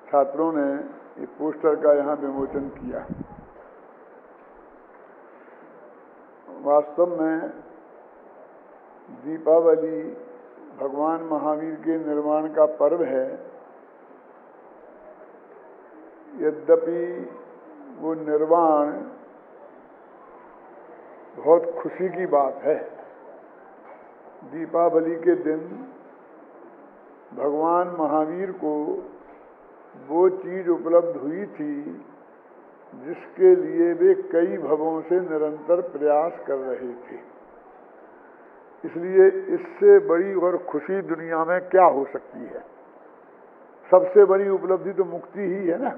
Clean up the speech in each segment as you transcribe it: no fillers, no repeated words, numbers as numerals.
छात्रों ने ये पोस्टर का यहाँ विमोचन किया। वास्तव में दीपावली भगवान महावीर के निर्वाण का पर्व है। यद्यपि वो निर्वाण बहुत खुशी की बात है। दीपावली के दिन भगवान महावीर को वो चीज उपलब्ध हुई थी जिसके लिए वे कई भवों से निरंतर प्रयास कर रहे थे। इसलिए इससे बड़ी और खुशी दुनिया में क्या हो सकती है। सबसे बड़ी उपलब्धि तो मुक्ति ही है ना।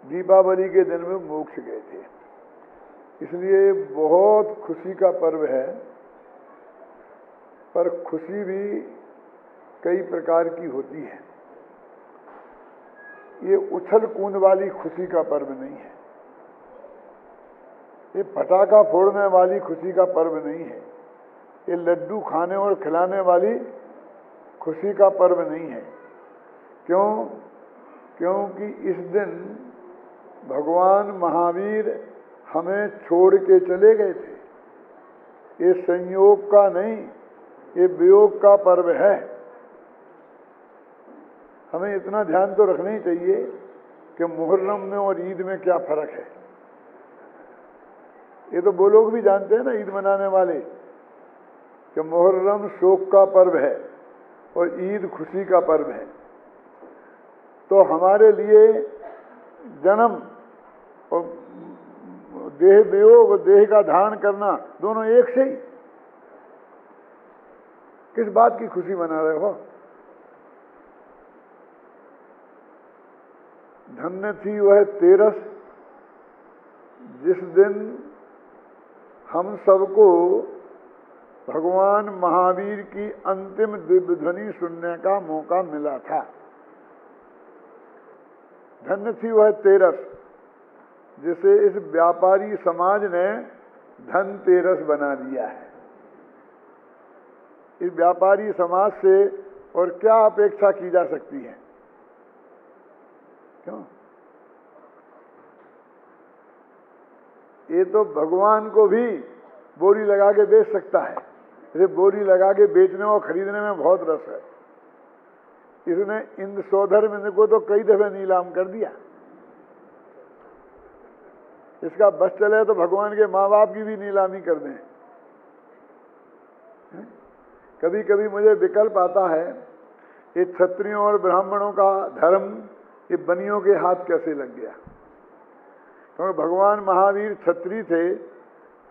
दीपावली के दिन में मोक्ष गए थे, इसलिए बहुत खुशी का पर्व है। पर खुशी भी कई प्रकार की होती है। ये उछल कूद वाली खुशी का पर्व नहीं है। ये पटाखा फोड़ने वाली खुशी का पर्व नहीं है। ये लड्डू खाने और खिलाने वाली खुशी का पर्व नहीं है। क्यों? क्योंकि इस दिन भगवान महावीर हमें छोड़ के चले गए थे। ये संयोग का नहीं, ये वियोग का पर्व है। हमें इतना ध्यान तो रखना ही चाहिए कि मुहर्रम में और ईद में क्या फर्क है। ये तो वो लोग भी जानते हैं ना, ईद मनाने वाले, कि मुहर्रम शोक का पर्व है और ईद खुशी का पर्व है। तो हमारे लिए जन्म और देह वियोग और देह का धारण करना दोनों एक से ही। किस बात की खुशी मना रहे हो? धन्य थी वह तेरस जिस दिन हम सबको भगवान महावीर की अंतिम दिव्य ध्वनि सुनने का मौका मिला था। धन्य थी वह तेरस जिसे इस व्यापारी समाज ने धनतेरस बना दिया है। इस व्यापारी समाज से और क्या अपेक्षा की जा सकती है? क्यों? ये तो भगवान को भी बोरी लगा के बेच सकता है। इसे बोरी लगा के बेचने और खरीदने में बहुत रस है। इसने इंद्र सौधर्म को तो कई दफे नीलाम कर दिया। इसका बस चले तो भगवान के माँ बाप की भी नीलामी कर दें। कभी कभी मुझे विकल्प आता है, ये क्षत्रियों और ब्राह्मणों का धर्म ये बनियों के हाथ कैसे लग गया? क्योंकि भगवान महावीर क्षत्रिय थे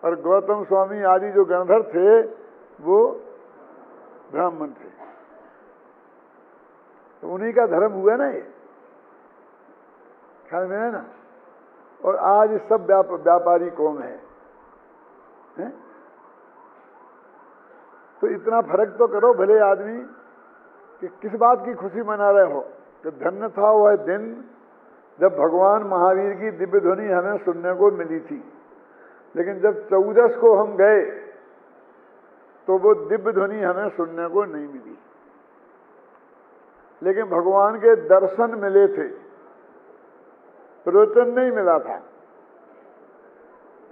और गौतम स्वामी आदि जो गणधर थे वो ब्राह्मण थे। तो उन्हीं का धर्म हुआ ना ये, ख्याल में है ना। और आज सब व्यापारी कौम है? तो इतना फर्क तो करो भले आदमी कि किस बात की खुशी मना रहे हो। कि धन्य था वह दिन जब भगवान महावीर की दिव्य ध्वनि हमें सुनने को मिली थी। लेकिन जब 14 को हम गए तो वो दिव्य ध्वनि हमें सुनने को नहीं मिली। लेकिन भगवान के दर्शन मिले थे, प्रवचन नहीं मिला था।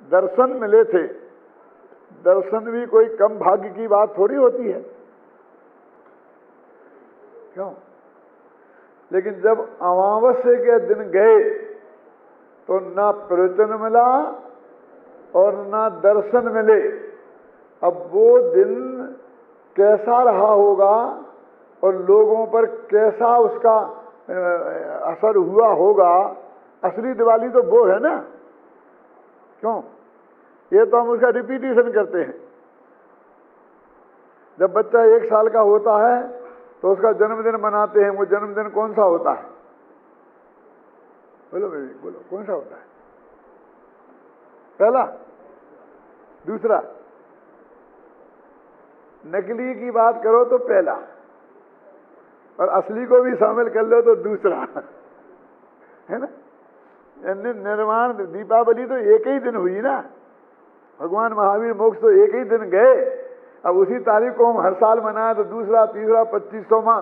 दर्शन मिले थे। दर्शन भी कोई कम भाग्य की बात थोड़ी होती है। क्यों? लेकिन जब अमावस्या के दिन गए तो ना प्रवचन मिला और ना दर्शन मिले। अब वो दिन कैसा रहा होगा और लोगों पर कैसा उसका असर हुआ होगा। असली दिवाली तो वो है ना। क्यों? ये तो हम उसका रिपीटिशन करते हैं। जब बच्चा 1 साल का होता है तो उसका जन्मदिन मनाते हैं। वो जन्मदिन कौन सा होता है? बोलो बेबी, बोलो कौन सा होता है? पहला, दूसरा? नकली की बात करो तो पहला, और असली को भी शामिल कर लो तो दूसरा, है ना। निर्वाण दीपावली तो एक ही दिन हुई ना। भगवान महावीर मोक्ष तो एक ही दिन गए। अब उसी तारीख को हम हर साल मनाए तो दूसरा, तीसरा, 25वां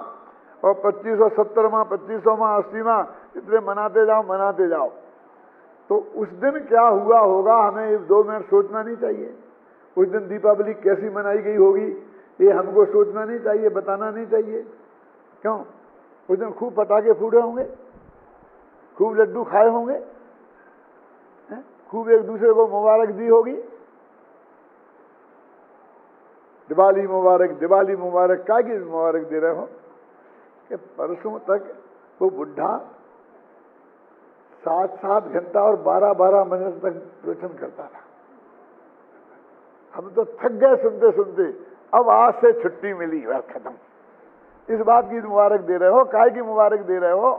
और 2570वां 2500वां 80वां इतने मनाते जाओ। तो उस दिन क्या हुआ होगा हमें 2 मिनट सोचना नहीं चाहिए? उस दिन दीपावली कैसी मनाई गई होगी ये हमको सोचना नहीं चाहिए, बताना नहीं चाहिए? क्यों? उस दिन खूब पटाखे फूटे होंगे, खूब लड्डू खाए होंगे, खूब एक दूसरे को मुबारक दी होगी, दिवाली मुबारक क्या की मुबारक दे रहे हो कि परसों तक वो बुढ़ा 7-7 घंटा और 12-12 मिनट तक प्रवचन करता था। हम तो थक गए सुनते सुनते, अब आज से छुट्टी मिली, बस खत्म। इस बात की मुबारक दे रहे हो, काय की मुबारक दे रहे हो?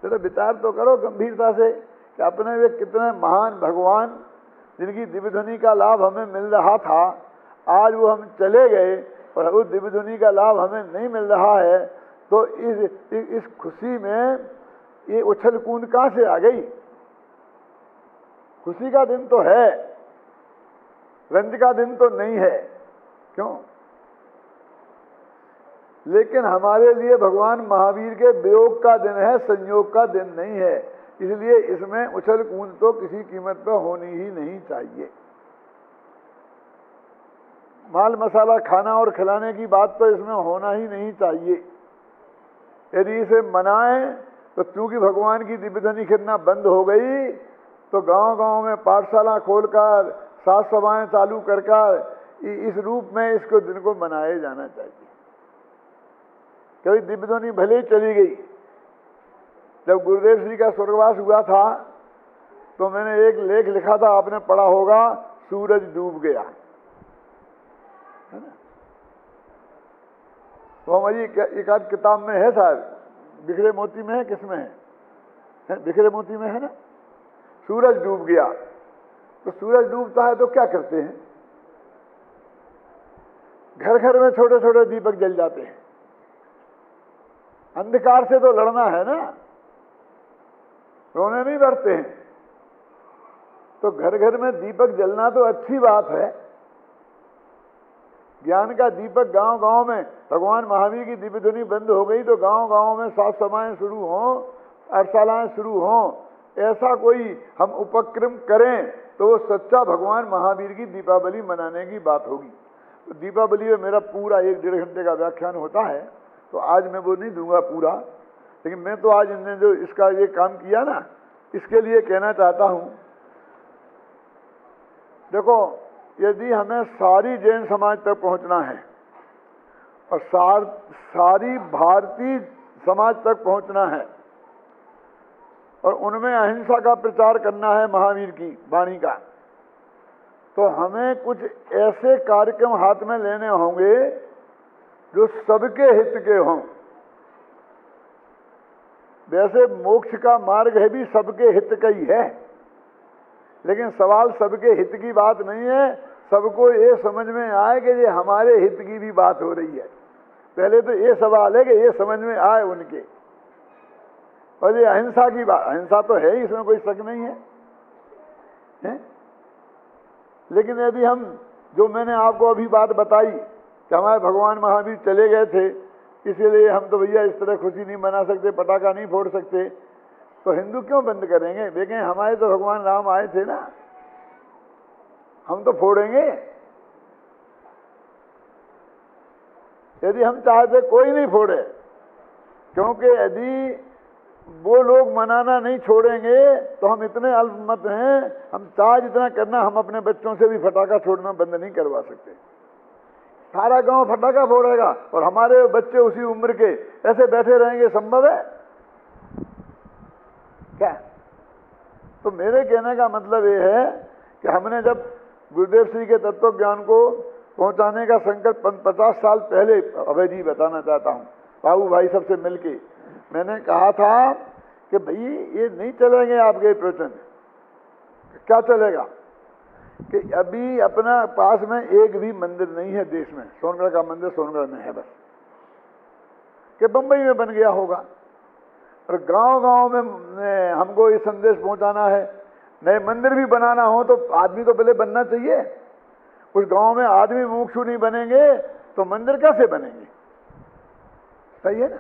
जरा विचार तो करो गंभीरता से कि अपने वे कितने महान भगवान जिनकी दिव्य ध्वनि का लाभ हमें मिल रहा था, आज वो हम चले गए और उस दिव्य ध्वनि का लाभ हमें नहीं मिल रहा है। तो इस खुशी में ये उछल कूद कहां से आ गई? खुशी का दिन तो है, रंज का दिन तो नहीं है। क्यों? लेकिन हमारे लिए भगवान महावीर के वियोग का दिन है, संयोग का दिन नहीं है। इसलिए इसमें उछल कूद तो किसी कीमत पर होनी ही नहीं चाहिए। माल मसाला खाना और खिलाने की बात तो इसमें होना ही नहीं चाहिए। यदि इसे मनाएं तो चूंकि भगवान की दिव्य ध्वनि खिलना बंद हो गई तो गांव-गांव में पाठशाला खोलकर साज सभाएं चालू कर इस रूप में इसको दिन को मनाया जाना चाहिए। कभी दिव्य ध्वनि भले ही चली गई। जब गुरुदेव श्री का स्वर्गवास हुआ था तो मैंने एक लेख लिखा था, आपने पढ़ा होगा, सूरज डूब गया, है ना? तो हमारी एक आध किताब में है शायद, बिखरे मोती में है, किसमें है? बिखरे मोती में है ना, सूरज डूब गया। तो सूरज डूबता है तो क्या करते हैं? घर घर में छोटे छोटे दीपक जल जाते हैं। अंधकार से तो लड़ना है ना, रोने नहीं बढ़ते हैं। तो घर घर में दीपक जलना तो अच्छी बात है। ज्ञान का दीपक गांव गांव में, भगवान महावीर की दिव्य ध्वनि बंद हो गई तो गांव गांव में सात सभाएं शुरू हों, पाठशालाएं शुरू हों, ऐसा कोई हम उपक्रम करें तो वो सच्चा भगवान महावीर की दीपावली मनाने की बात होगी। तो दीपावली में मेरा पूरा 1-1.5 घंटे का व्याख्यान होता है, तो आज मैं वो नहीं दूंगा पूरा। लेकिन मैं तो आज इनने जो इसका ये काम किया ना, इसके लिए कहना चाहता हूं, देखो यदि हमें सारी जैन समाज तक पहुंचना है और सारी भारतीय समाज तक पहुंचना है और उनमें अहिंसा का प्रचार करना है महावीर की वाणी का, तो हमें कुछ ऐसे कार्यक्रम हाथ में लेने होंगे जो सबके हित के हों। वैसे मोक्ष का मार्ग है भी सबके हित का ही है, लेकिन सवाल सबके हित की बात नहीं है। सबको ये समझ में आए कि ये हमारे हित की भी बात हो रही है। पहले तो ये सवाल है कि ये समझ में आए उनके। और ये अहिंसा की बात, अहिंसा तो है ही, इसमें कोई शक नहीं है? लेकिन यदि हम, जो मैंने आपको अभी बात बताई कि हमारे भगवान महावीर चले गए थे, इसीलिए हम तो भैया इस तरह खुशी नहीं मना सकते, पटाखा नहीं फोड़ सकते, तो हिंदू क्यों बंद करेंगे? देखें हमारे तो भगवान राम आए थे ना, हम तो फोड़ेंगे। यदि हम चाहते कोई नहीं फोड़े, क्योंकि यदि वो लोग मनाना नहीं छोड़ेंगे तो हम इतने अल्पमत हैं, हम चाहे जितना करना, हम अपने बच्चों से भी फटाखा छोड़ना बंद नहीं करवा सकते। सारा गांव फटाखा फोड़ेगा और हमारे बच्चे उसी उम्र के ऐसे बैठे रहेंगे, संभव है क्या? तो मेरे कहने का मतलब ये है कि हमने जब गुरुदेव श्री के तत्व ज्ञान को पहुंचाने का संकल्प 50 साल पहले, अभय जी बताना चाहता हूं, बाबू भाई सबसे मिलके मैंने कहा था कि भाई ये नहीं चलेंगे आपके प्रवचन। क्या चलेगा कि अभी अपना पास में एक भी मंदिर नहीं है देश में। सोनगढ़ का मंदिर सोनगढ़ में है बस, कि बंबई में बन गया होगा। और गांव-गांव में हमको ये संदेश पहुंचाना है। नए मंदिर भी बनाना हो तो आदमी तो पहले बनना चाहिए। उस गांव में आदमी मुमुक्षु नहीं बनेंगे तो मंदिर कैसे बनेंगे? सही है ना।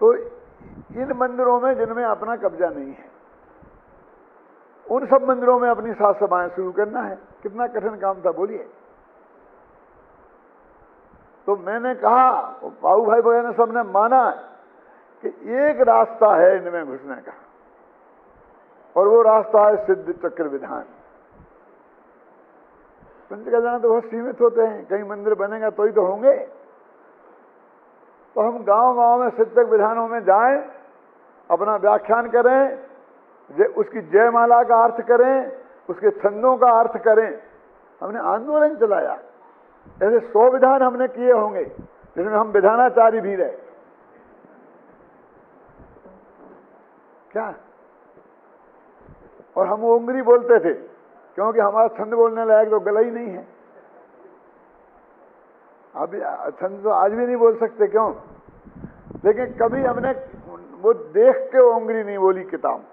तो इन मंदिरों में जिनमें अपना कब्जा नहीं है, उन सब मंदिरों में अपनी साज सभाएं शुरू करना है। कितना कठिन काम था बोलिए। तो मैंने कहा, बाबू भाई वगैरह सबने माना कि एक रास्ता है इनमें घुसने का, और वो रास्ता है सिद्ध चक्र विधान। पंच कल्याण तो बहुत सीमित होते हैं, कहीं मंदिर बनेगा तो ही तो होंगे। तो हम गांव गांव में सिद्ध चक्र विधानों में जाएं, अपना व्याख्यान करें, उसकी जयमाला का अर्थ करें, उसके छंदों का अर्थ करें। हमने आंदोलन चलाया। ऐसे 100 विधान हमने किए होंगे जिसमें हम विधानाचार्य भी रहे। क्या? और हम ओंगरी बोलते थे, क्योंकि हमारा छंद बोलने लायक तो गला ही नहीं है। अभी छंद तो आज भी नहीं बोल सकते, क्यों? लेकिन कभी हमने वो देख के ओंगरी नहीं बोली किताब।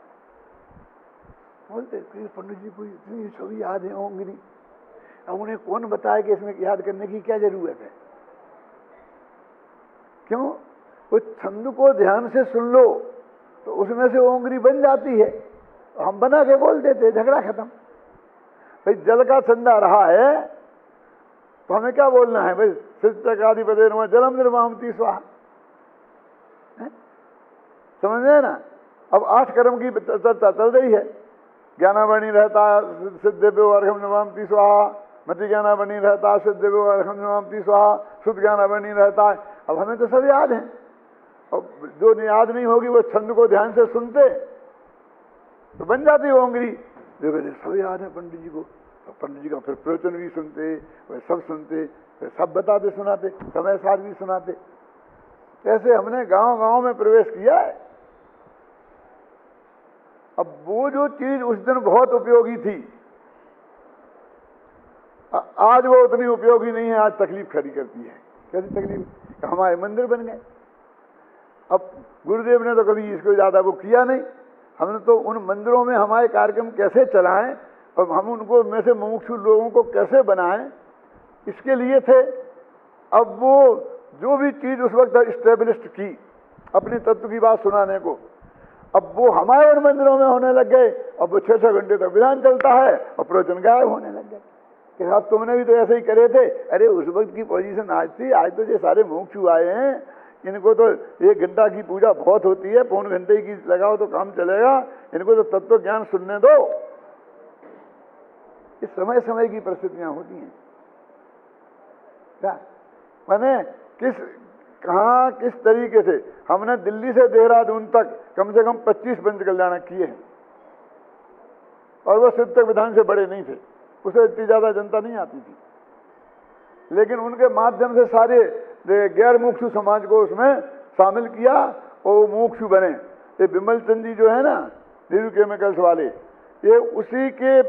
बोलते पंडित जी को इतनी छवि याद है ओंगरी, अब उन्हें कौन बताया कि इसमें याद करने की क्या जरूरत है? क्यों? उस छंद को ध्यान से सुन लो तो उसमें से ओंगरी बन जाती है। हम बना के बोल देते, झगड़ा खत्म। भाई जल का छंद आ रहा है तो हमें क्या बोलना है? भाई सिद्धकाधिपते नमः जलम निर्वाहमति स्वाहा, समझ रहे ना। अब 8 कर्म की चर्चा चल रही है। ज्ञानावणी रहता सिद्धेभ्यो अर्घम नमामि स्वाहा, मति ज्ञानावणी रहता सिद्धेभ्यो अर्घम नमामि स्वाहा, शुद्ध ज्ञानावणी रहता है। अब हमें तो सब याद है। अब जो याद नहीं होगी वो छंद को ध्यान से सुनते तो बन जाती ओंगरी। जो कहते सब याद है पंडित जी को, पंडित जी का फिर प्रवचन भी सुनते, वे सब सुनते, वे सब बताते सुनाते, समय साथ भी सुनाते। ऐसे हमने गांव गांव में प्रवेश किया है। अब वो जो चीज उस दिन बहुत उपयोगी थी, आज वो उतनी उपयोगी नहीं है। आज तकलीफ खड़ी करती है। कैसी तकलीफ? हमारे मंदिर बन गए। अब गुरुदेव ने तो कभी इसको ज्यादा वो किया नहीं। हमने तो उन मंदिरों में हमारे कार्यक्रम कैसे चलाएं और हम उनको में से मुमुक्षु लोगों को कैसे बनाएं, इसके लिए थे। अब वो जो भी चीज उस वक्त इस्टेब्लिश्ड की अपने तत्व की बात सुनाने को, अब वो हमारे उन मंदिरों में होने लग गए। अब वो 6-6 घंटे तक विधान चलता है और प्रवचन गायब होने लग गए कि साहब तुमने भी तो ऐसे ही करे थे। अरे उस वक्त की पोजीशन आज थी, आज तो ये सारे मुमुक्षु आए हैं, इनको तो 1 घंटा की पूजा बहुत होती है, 1.25 घंटे की लगाओ तो काम चलेगा, इनको तो तत्व ज्ञान सुनने दो। इस समय समय की परिस्थितियां होती हैं। क्या मैंने कहाँ किस तरीके से हमने दिल्ली से देहरादून तक कम से कम 25 पंच कल्याण किए हैं, और वो सिद्ध विधान से बड़े नहीं थे, उसे इतनी ज्यादा जनता नहीं आती थी। लेकिन उनके माध्यम से सारे गैर मुमुक्षु समाज को उसमें शामिल किया और वो मुमुक्षु बने। ये बिमल चंद जी जो है ना, नीरू केमिकल्स वाले, ये उसी के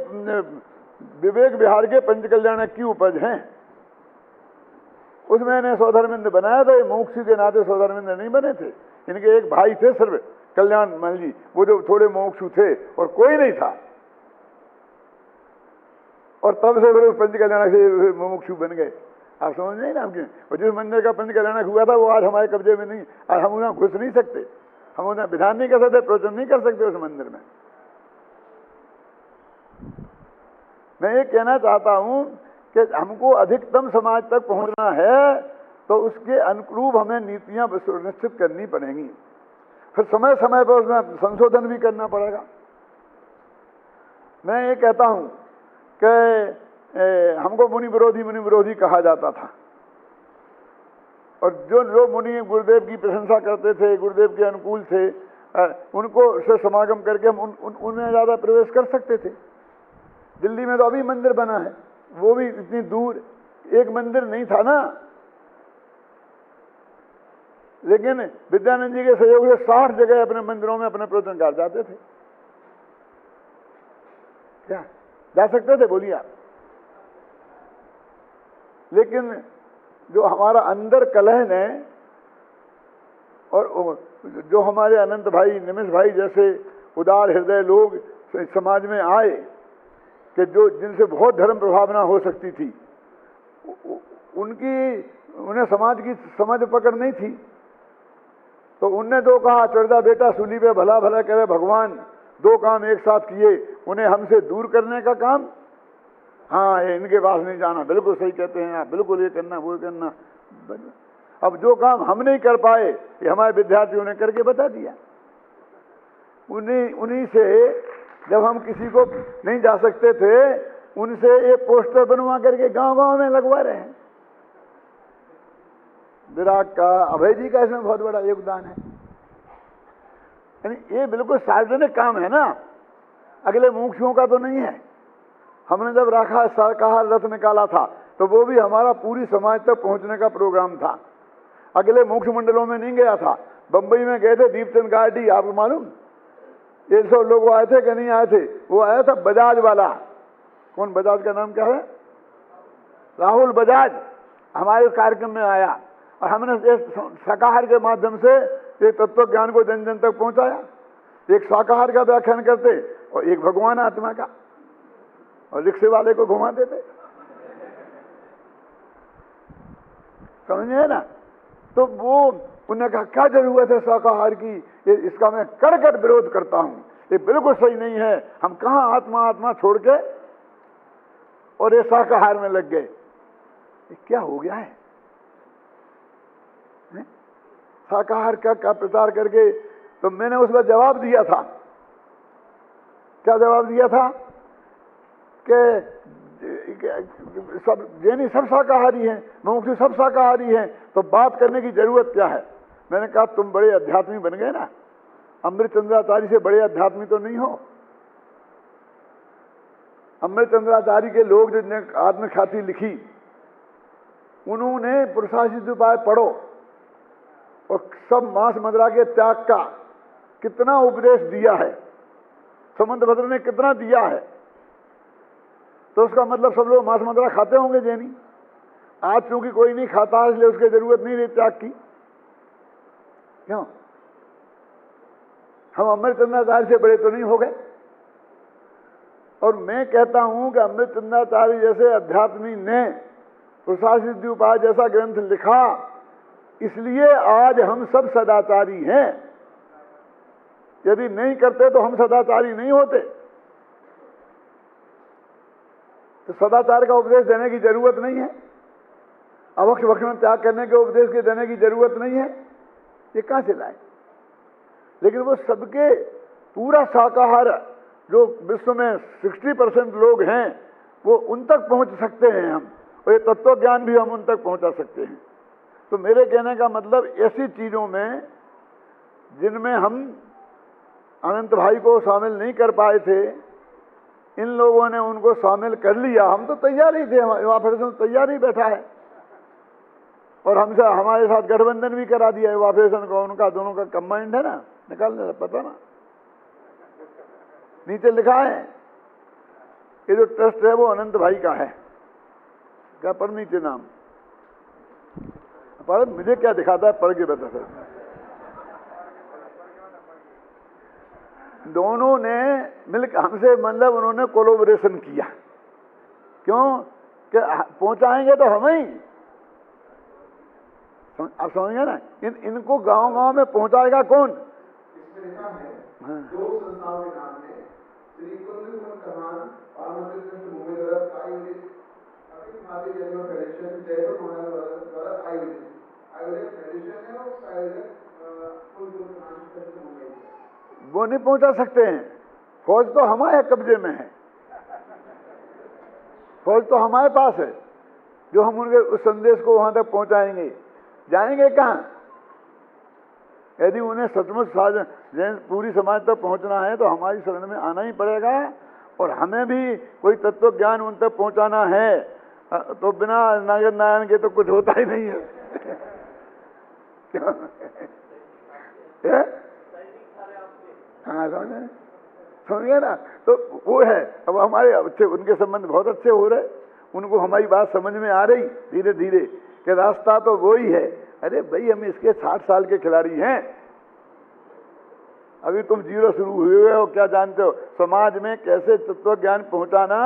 विवेक विहार के पंच कल्याण की उपज हैं। उसमें इन्हें सौधर्मेंद्र बनाया था। ये मुमुक्षु के नाते सौधर्मेंद्र नहीं बने थे। इनके एक भाई थे सिर्फ कल्याण मल जी, वो जो थोड़े मुमुक्षु थे और कोई नहीं था। और तब से फिर पंच कल्याण से मुमुक्षु बन गए। आप समझ नहीं ना आपके? और जिस मंदिर का पंच कल्याण हुआ था वो आज हमारे कब्जे में नहीं। आज हम उन्हें घुस नहीं सकते, हम उन्हें विधान नहीं कर सकते, प्रवचन नहीं कर सकते उस मंदिर में। मैं ये कहना चाहता हूं कि हमको अधिकतम समाज तक पहुंचना है तो उसके अनुरूप हमें नीतियां सुनिश्चित करनी पड़ेंगी। फिर समय समय पर उसमें संशोधन भी करना पड़ेगा। मैं ये कहता हूं कि हमको मुनि विरोधी कहा जाता था, और जो लोग मुनि गुरुदेव की प्रशंसा करते थे, गुरुदेव के अनुकूल थे, उनको से समागम करके हम उनमें ज्यादा प्रवेश कर सकते थे। दिल्ली में तो अभी मंदिर बना है, वो भी इतनी दूर एक मंदिर नहीं था ना। लेकिन विद्यानंद जी के सहयोग से 60 जगह अपने मंदिरों में अपने प्रवचनकार जाते थे। क्या जा सकते थे? बोलिए आप। लेकिन जो हमारा अंदर कलह ने, और जो हमारे अनंत भाई, निमिष भाई जैसे उदार हृदय लोग समाज में आए कि जो जिनसे बहुत धर्म प्रभावना हो सकती थी, उन्हें समाज की समझ पकड़ नहीं थी। तो उनने दो कहा, चढ़दा बेटा सूली पे भला भला करे भगवान, दो काम एक साथ किए, उन्हें हमसे दूर करने का काम। हाँ, ये इनके पास नहीं जाना, बिल्कुल सही कहते हैं आप, बिल्कुल ये करना वो करना। अब जो काम हम नहीं कर पाए ये हमारे विद्यार्थियों ने करके बता दिया। उन्हीं से जब हम किसी को नहीं जा सकते थे, उनसे ये पोस्टर बनवा करके गांव-गांव में लगवा रहे हैं। विराट का, अभय जी का इसमें बहुत बड़ा योगदान है। यानी ये बिल्कुल सार्वजनिक काम है ना, अगले मुमुक्षुओं का तो नहीं है। हमने जब राखा शाकाहार रथ निकाला था तो वो भी हमारा पूरी समाज तक पहुंचने का प्रोग्राम था। अगले मुख्य मंडलों में नहीं गया था। बंबई में गए थे, दीपचंद गार्डी, आपको मालूम 100 लोग आए थे कि नहीं आए थे? वो आया था बजाज वाला, कौन बजाज का नाम क्या है, राहुल बजाज, हमारे कार्यक्रम में आया और हमने शाकाहार के माध्यम से ये तत्व ज्ञान को जन जन तक पहुंचाया। एक शाकाहार का व्याख्यान करते और एक भगवान आत्मा का, और रिक्शे वाले को घुमा देते, समझे ना? तो वो उन्होंने कहा क्या जरूरत है शाकाहार की, ये इसका मैं कड़कड़ विरोध करता हूं, ये बिल्कुल सही नहीं है। हम कहां आत्मा आत्मा छोड़ के और ये शाकाहार में लग गए, ये क्या हो गया है? शाकाहार का प्रचार करके तो मैंने उसका जवाब दिया था। क्या जवाब दिया था कि सब जैनी सब शाकाहारी हैं, मुमुक्षु सब शाकाहारी हैं, तो बात करने की जरूरत क्या है? मैंने कहा तुम बड़े अध्यात्मी बन गए ना, अमृतचंद्राचार्य से बड़े अध्यात्मी तो नहीं हो। अमृतचंद्राचार्य के लोग जिनने आत्मख्याति लिखी, उन्होंने पुरुषासिद्ध उपाय पढ़ो और सब मांस मदिरा के त्याग का कितना उपदेश दिया है, समंतभद्र ने कितना दिया है। तो उसका मतलब सब लोग मांस मदिरा खाते होंगे जैनी। आज क्योंकि कोई नहीं खाता इसलिए उसकी जरूरत नहीं रही त्याग की। क्यों? हम अमृतचंद्राचार्य से बड़े तो नहीं हो गए? और मैं कहता हूं कि अमृतचंद्राचार्य जैसे अध्यात्मी ने पुरुषासिद्धि उपाय जैसा ग्रंथ लिखा, इसलिए आज हम सब सदाचारी हैं। यदि नहीं करते तो हम सदाचारी नहीं होते। तो सदाचार का उपदेश देने की जरूरत नहीं है, अवक्ष भक्षण त्याग करने के उपदेश के देने की जरूरत नहीं है। ये कहां से लाए? लेकिन वो सबके पूरा शाकाहार जो विश्व में 60% लोग हैं वो उन तक पहुंच सकते हैं हम, और ये तत्व ज्ञान भी हम उन तक पहुंचा सकते हैं। तो मेरे कहने का मतलब ऐसी चीजों में जिनमें हम अनंत भाई को शामिल नहीं कर पाए थे, इन लोगों ने उनको शामिल कर लिया। हम तो तैयार ही थे, युवा फेडरेशन तैयार ही बैठा है और हमसे हमारे साथ गठबंधन भी करा दिया युवा फेडरेशन को। उनका दोनों का कंबाइंड है ना, निकालने पता ना, नीचे लिखा है। ये जो ट्रस्ट है वो अनंत भाई का है। क्या पढ़ नीचे नाम पढ़, मुझे क्या दिखाता है, पढ़ के बता सर। दोनों ने मिलकर हमसे मतलब उन्होंने कोलैबोरेशन किया। क्यों? कि पहुंचाएंगे तो हम ही, आप समझिए ना, इनको गांव-गांव में पहुंचाएगा कौन? इसमें लिखा है दो संस्थाओं के नाम है, श्री कुंदन कमान पार्वती ट्रस्ट मुंबई द्वारा आयोजित अखिल भारतीय जैन फेडरेशन जयपुर महानगर द्वारा आयोजित फेडरेशन है और आयोजक कुंदन कमान ट्रस्ट मुंबई। वो नहीं पहुंचा सकते हैं, फौज तो हमारे कब्जे में है, फौज तो हमारे पास है, जो हम उनके उस संदेश को वहां तक पहुंचाएंगे। जाएंगे कहां? यदि उन्हें सचमुच पूरी समाज तक पहुंचना है तो हमारी शरण में आना ही पड़ेगा, और हमें भी कोई तत्व ज्ञान उन तक पहुंचाना है। तो बिना नागर नारायण के तो कुछ होता ही नहीं है। हाँ समझे ना? तो वो है। अब हमारे अच्छे उनके संबंध बहुत अच्छे हो रहे, उनको हमारी बात समझ में आ रही धीरे धीरे कि रास्ता तो वो ही है। अरे भाई, हम इसके 60 साल के खिलाड़ी हैं, अभी तुम जीरो शुरू हुए हो, क्या जानते हो समाज में कैसे तत्व ज्ञान पहुंचाना?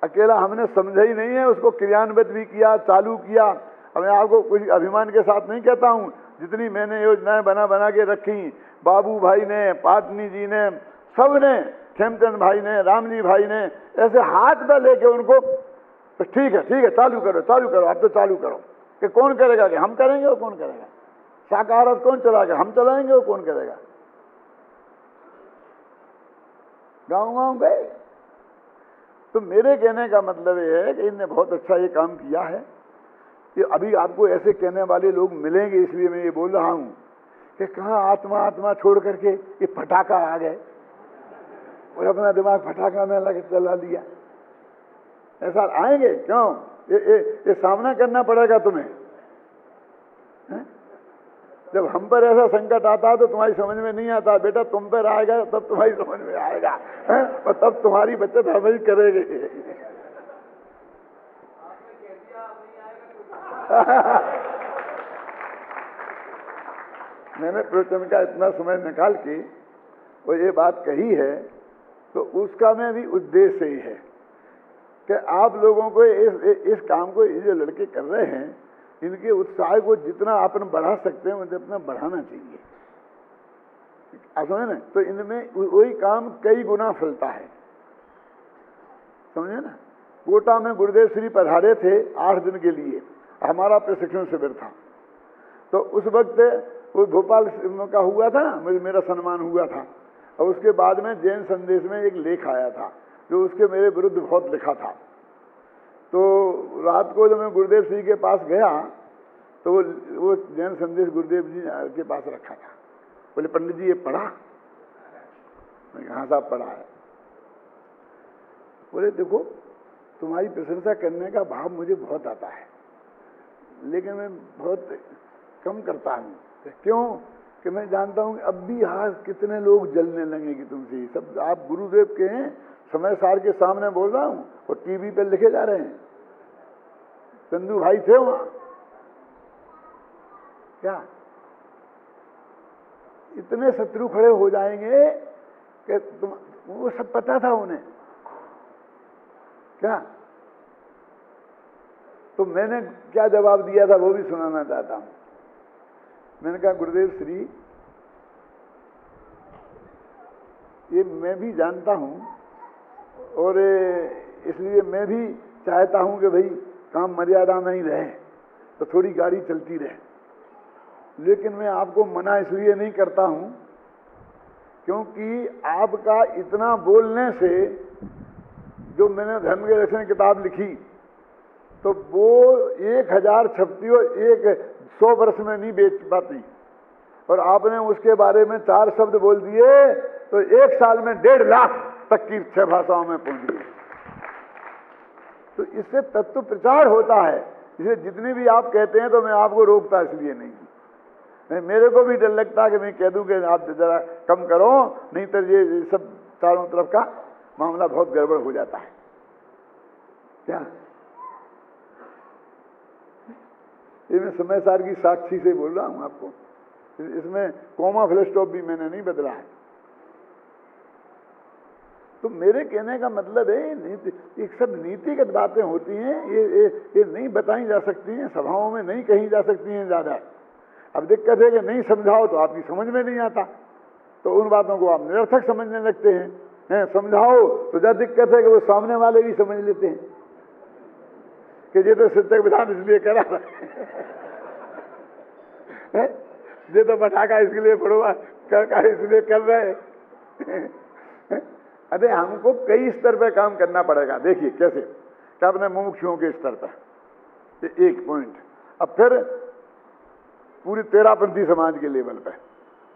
अकेला हमने समझा ही नहीं है, उसको क्रियान्वित भी किया, चालू किया। अब मैं आपको कुछ अभिमान के साथ नहीं कहता हूं, जितनी मैंने योजनाएं बना बना के रखी, बाबू भाई ने, पाटनी जी ने, सब ने, खेमचंद भाई ने, रामजी भाई ने, ऐसे हाथ में लेके उनको, तो ठीक है चालू करो अब तो चालू करो। कि कौन करेगा? कि हम करेंगे, वो कौन करेगा? साकारत कौन चलाएगा? हम चलाएंगे, वो कौन करेगा? गाँव गए। तो मेरे कहने का मतलब ये है कि इनने बहुत अच्छा ये काम किया है। कि अभी आपको ऐसे कहने वाले लोग मिलेंगे, इसलिए मैं ये बोल रहा हूं कि कहाँ आत्मा छोड़ करके ये फटाका आ गए और अपना दिमाग फटाका में लगा चला दिया। ऐसा आएंगे क्यों? ये सामना करना पड़ेगा तुम्हें। है? जब हम पर ऐसा संकट आता है तो तुम्हारी समझ में नहीं आता, बेटा तुम पर आएगा तब तुम्हारी समझ में आएगा। है? और तब तुम्हारी बचत हम ही करेंगे। मैंने प्रवचन का इतना समय निकाल के वो ये बात कही है, तो उसका में भी उद्देश्य ही है कि आप लोगों को इस काम को ये जो लड़के कर रहे हैं, इनके उत्साह को जितना अपन बढ़ा सकते हैं उतना बढ़ाना चाहिए। आप समझे ना? तो इनमें वही काम कई गुना फलता है, समझे ना? कोटा में गुरुदेव श्री पधारे थे 8 दिन के लिए, हमारा प्रशिक्षण शिविर था। तो उस वक्त वो भोपाल का हुआ था ना, मेरा सम्मान हुआ था। और उसके बाद में जैन संदेश में एक लेख आया था जो उसके मेरे विरुद्ध बहुत लिखा था। तो रात को जब मैं गुरुदेव श्री के पास गया तो वो जैन संदेश गुरुदेव जी के पास रखा था। बोले पंडित जी ये पढ़ा? मैं कहा साहब पढ़ा है। बोले देखो तुम्हारी प्रशंसा करने का भाव मुझे बहुत आता है, लेकिन मैं बहुत कम करता हूँ। क्यों? कि मैं जानता हूँ कि अब भी हाथ कितने लोग जलने लगेंगे तुमसे। सब आप गुरुदेव के हैं, समय सार के सामने बोल रहा हूँ और टीवी पे लिखे जा रहे हैं। चंदू भाई थे वहां क्या? इतने शत्रु खड़े हो जाएंगे कि तुम, वो सब पता था उन्हें क्या? तो मैंने क्या जवाब दिया था वो भी सुनाना चाहता हूं। मैंने कहा गुरुदेव श्री, ये मैं भी जानता हूं और इसलिए मैं भी चाहता हूं कि भाई काम मर्यादा में ही रहे, तो थोड़ी गाड़ी चलती रहे। लेकिन मैं आपको मना इसलिए नहीं करता हूं क्योंकि आपका इतना बोलने से, जो मैंने धर्म के रक्षण किताब लिखी तो वो 1000 छपती और 100 वर्ष में नहीं बेच पाती, और आपने उसके बारे में 4 शब्द बोल दिए तो 1 साल में 1.5 लाख तक की 6 भाषाओं में पहुंच गई। तो इससे तत्व प्रचार होता है। इसे जितनी भी आप कहते हैं तो मैं आपको रोकता इसलिए नहीं, मेरे को भी डर लगता है कि मैं कह दूं कि आप जरा कम करो, नहीं तो ये सब चारों तरफ का मामला बहुत गड़बड़ हो जाता है। क्या ये मैं समय सार की साक्षी से बोल रहा हूं आपको, इसमें कॉमा फुल स्टॉप भी मैंने नहीं बदला है। तो मेरे कहने का मतलब है ये सब नीतिगत बातें होती हैं, ये नहीं बताई जा सकती हैं, सभाओं में नहीं कही जा सकती हैं ज्यादा। अब दिक्कत है कि नहीं समझाओ तो आपकी समझ में नहीं आता, तो उन बातों को आप निरर्थक समझने लगते हैं। समझाओ तो ज्यादा दिक्कत है कि वो सामने वाले भी समझ लेते हैं कि ये तो शिक्षक विधान इसलिए करा है, ये तो पटाखा इसके लिए पड़वा कर इसलिए कर रहे हैं। अरे हमको कई स्तर पे काम करना पड़ेगा। देखिए कैसे, क्या अपने मुमुक्षुओं के स्तर पर एक पॉइंट, अब फिर पूरी 13पंथी समाज के लेवल पे,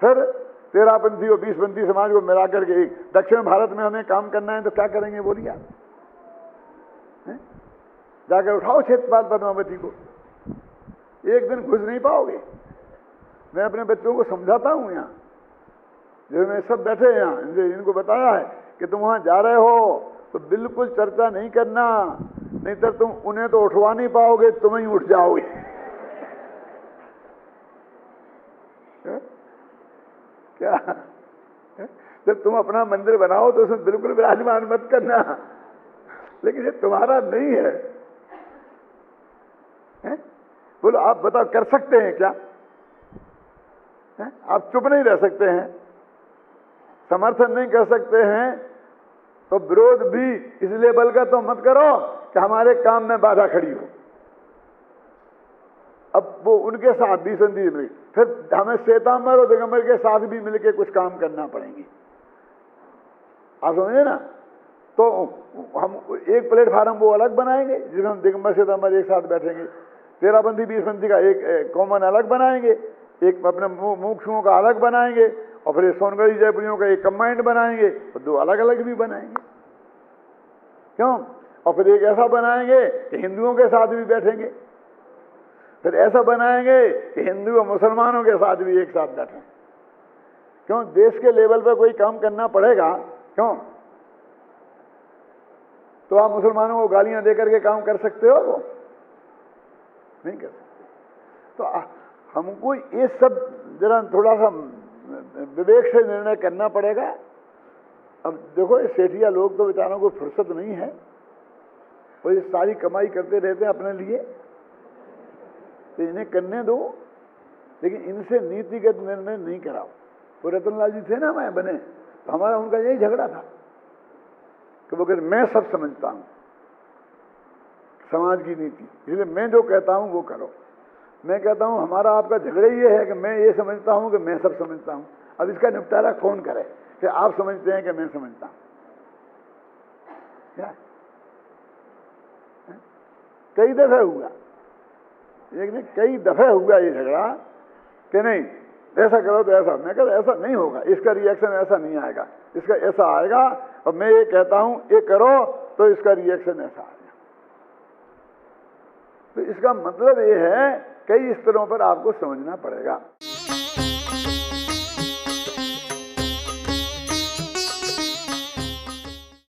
फिर 13पंथी और 20पंथी समाज को मिलाकर के एक दक्षिण भारत में हमें काम करना है तो क्या करेंगे बोलिए आप? जाकर उठाओ क्षेत्रपाल पद्मावती को, एक दिन घुस नहीं पाओगे। मैं अपने बच्चों को समझाता हूं यहाँ, जो मैं सब बैठे हैं यहाँ, इनको बताया है कि तुम वहां जा रहे हो तो बिल्कुल चर्चा नहीं करना, नहीं तो तुम उन्हें तो उठवा नहीं पाओगे, तुम ही उठ जाओगे। क्या जब तुम अपना मंदिर बनाओ तो उसमें बिल्कुल विराजमान मत करना, लेकिन ये तुम्हारा नहीं है। बोलो आप बताओ कर सकते हैं क्या? आप चुप नहीं रह सकते हैं, समर्थन नहीं कर सकते हैं, तो विरोध भी इस लेवल का तो मत करो कि हमारे काम में बाधा खड़ी हो। अब वो उनके साथ भी संधि मिली, फिर हमें श्वेतांबर और दिगंबर के साथ भी मिलकर कुछ काम करना पड़ेंगे। आप समझे ना? तो हम एक प्लेटफार्म वो अलग बनाएंगे जिसमें हम दिगंबर श्वेतांबर एक साथ बैठेंगे, 13पंथी 20पंथी का एक कॉमन अलग बनाएंगे, एक अपने मुमुक्षुओं का अलग बनाएंगे, और फिर सोनगढ़ी जयपुरियों का एक कंबाइंड बनाएंगे, तो दो अलग अलग भी बनाएंगे। क्यों? और फिर एक ऐसा बनाएंगे कि हिंदुओं के साथ भी बैठेंगे, फिर ऐसा बनाएंगे कि हिंदू और मुसलमानों के साथ भी एक साथ बैठें। क्यों? देश के लेवल पर कोई काम करना पड़ेगा। क्यों? तो आप मुसलमानों को गालियां देकर के काम कर सकते हो? वो नहीं कर सकते। तो हमको ये सब जरा थोड़ा सा विवेक से निर्णय करना पड़ेगा। अब देखो, ये सेठिया लोग तो बेचारों को फुर्सत नहीं है, वो ये सारी कमाई करते रहते हैं अपने लिए, तो इन्हें करने दो, लेकिन इनसे नीतिगत निर्णय नहीं कराओ। वो रतनलाल जी थे ना, मैं बने, तो हमारा उनका यही झगड़ा था कि वो कहते मैं सब समझता हूं समाज की नीति, इसलिए मैं जो कहता हूं वो करो। मैं कहता हूं हमारा आपका झगड़ा ये है कि मैं ये समझता हूं कि मैं सब समझता हूं। अब इसका निपटारा कौन करे कि आप समझते हैं कि मैं समझता हूं? क्या कई दफे हुआ, लेकिन कई दफे हुआ ये झगड़ा कि नहीं ऐसा करो तो ऐसा। मैं कहता ऐसा नहीं होगा, इसका रिएक्शन ऐसा नहीं आएगा, इसका ऐसा आएगा, और मैं ये कहता हूं ये करो तो इसका रिएक्शन ऐसा आएगा। तो इसका मतलब ये है कई स्तरों पर आपको समझना पड़ेगा।